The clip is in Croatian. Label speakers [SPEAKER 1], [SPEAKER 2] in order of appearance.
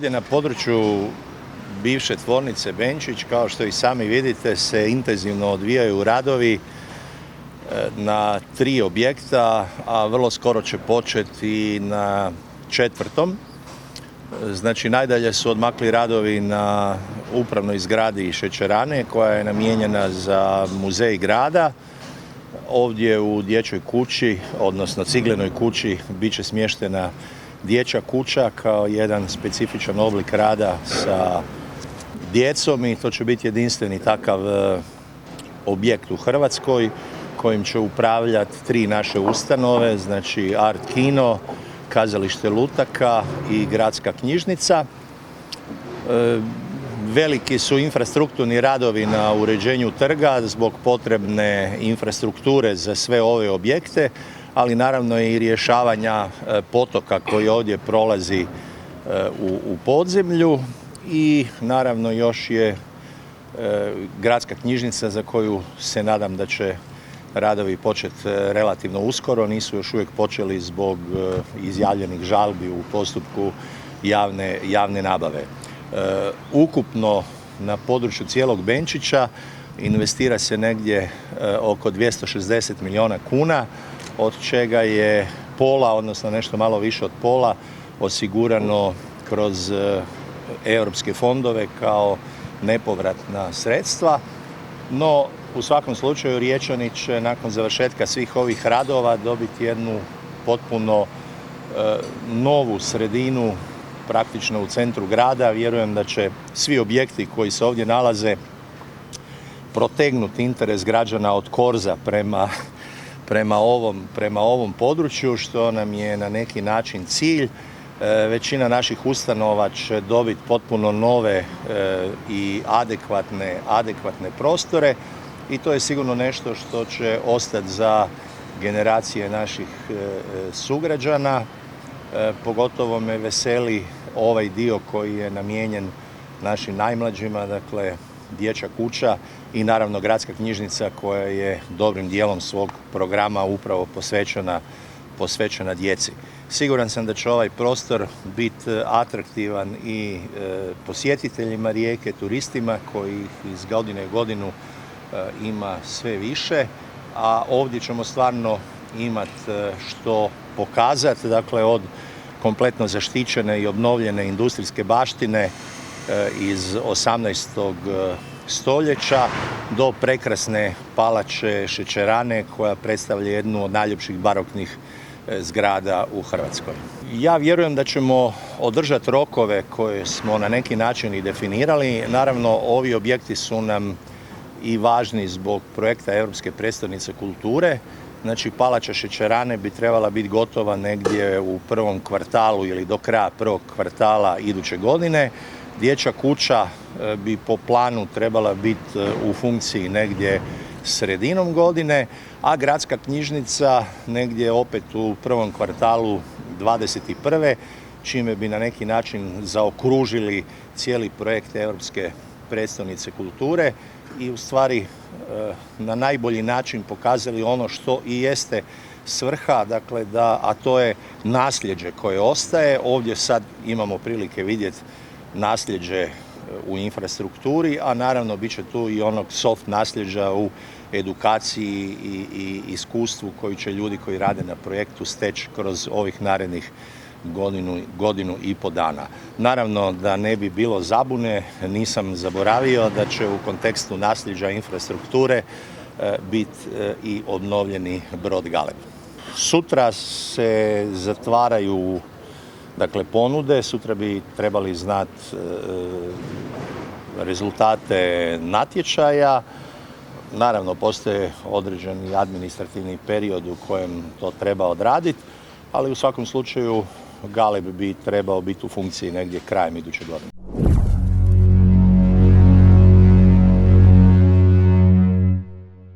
[SPEAKER 1] Ovdje na području bivše tvornice Benčić, kao što i sami vidite, se intenzivno odvijaju radovi na 3 objekta, a vrlo skoro će početi na 4. Znači, najdalje su odmakli radovi na upravnoj zgradi šećerane koja je namijenjena za muzej grada. Ovdje u dječjoj kući, odnosno ciglenoj kući, bit će smještena dječja kuća kao jedan specifičan oblik rada sa djecom i to će biti jedinstveni takav objekt u Hrvatskoj kojim će upravljati 3 naše ustanove, znači Art Kino, Kazalište lutaka i Gradska knjižnica. Veliki su infrastrukturni radovi na uređenju trga zbog potrebne infrastrukture za sve ove objekte, ali naravno i rješavanja potoka koji ovdje prolazi u podzemlju i naravno još je Gradska knjižnica za koju se nadam da će radovi početi relativno uskoro, nisu još uvijek počeli zbog izjavljenih žalbi u postupku javne nabave. Ukupno na području cijelog Benčića investira se negdje oko 260 milijuna kuna, od čega je pola, odnosno nešto malo više od pola, osigurano kroz europske fondove kao nepovratna sredstva. No, u svakom slučaju Riječani će nakon završetka svih ovih radova dobiti jednu potpuno novu sredinu praktično u centru grada. Vjerujem da će svi objekti koji se ovdje nalaze protegnuti interes građana od Korza prema ovom području, što nam je na neki način cilj. Većina naših ustanova će dobiti potpuno nove i adekvatne prostore i to je sigurno nešto što će ostati za generacije naših sugrađana. Pogotovo me veseli ovaj dio koji je namijenjen našim najmlađima, dakle dječja kuća i naravno Gradska knjižnica koja je dobrim dijelom svog programa upravo posvećena djeci. Siguran sam da će ovaj prostor biti atraktivan i posjetiteljima Rijeke, turistima koji iz godine u godinu ima sve više, a ovdje ćemo stvarno imati što pokazati, dakle od kompletno zaštićene i obnovljene industrijske baštine iz 18. stoljeća do prekrasne palače šećerane koja predstavlja jednu od najljepših baroknih zgrada u Hrvatskoj. Ja vjerujem da ćemo održati rokove koje smo na neki način i definirali. Naravno, ovi objekti su nam i važni zbog projekta Europske prijestolnice kulture. Znači, palača šećerane bi trebala biti gotova negdje u 1. kvartalu ili do kraja 1. kvartala iduće godine. Dječja kuća bi po planu trebala biti u funkciji negdje sredinom godine, a Gradska knjižnica negdje opet u 1. kvartalu 2021. čime bi na neki način zaokružili cijeli projekt Europske prijestolnice kulture i u stvari na najbolji način pokazali ono što i jeste svrha, dakle a to je nasljeđe koje ostaje. Ovdje sad imamo prilike vidjeti nasljeđe u infrastrukturi, a naravno bit će tu i onog soft nasljeđa u edukaciji i iskustvu koji će ljudi koji rade na projektu steći kroz ovih narednih godinu i po dana. Naravno, da ne bi bilo zabune, nisam zaboravio da će u kontekstu nasljeđa infrastrukture biti i obnovljeni brod Galeb. Sutra se zatvaraju ponude, sutra bi trebali znati rezultate natječaja. Naravno, postoje određeni administrativni period u kojem to treba odraditi, ali u svakom slučaju Galeb bi trebao biti u funkciji negdje krajem iduće godine.